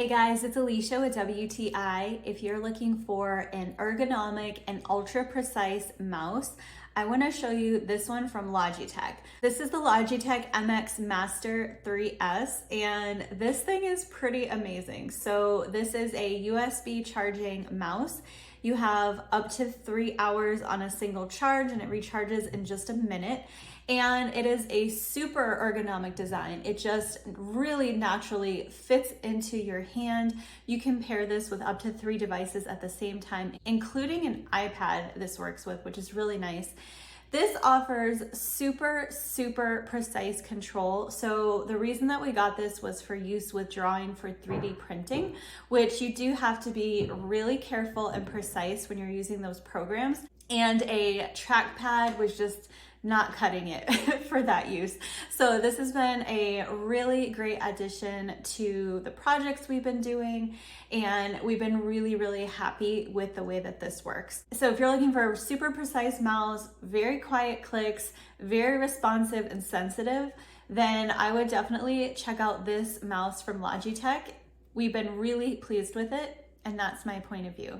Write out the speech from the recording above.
Hey guys, it's Alicia with WTI. If you're looking for an ergonomic and ultra precise mouse, I want to show you this one from Logitech. This is the Logitech MX Master 3S, and this thing is pretty amazing. So this is a USB charging mouse. You have up to 3 hours on a single charge and it recharges in just a minute. And it is a super ergonomic design. It just really naturally fits into your hand. You can pair this with up to 3 devices at the same time, including an iPad this works with, which is really nice. This offers super precise control. So the reason that we got this was for use with drawing for 3D printing, which you do have to be really careful and precise when you're using those programs. And a trackpad was just not cutting it for that use. So this has been a really great addition to the projects we've been doing, and we've been really happy with the way that this works. So if you're looking for a super precise mouse, very quiet clicks, very responsive and sensitive, then I would definitely check out this mouse from Logitech. We've been really pleased with it, and that's my point of view.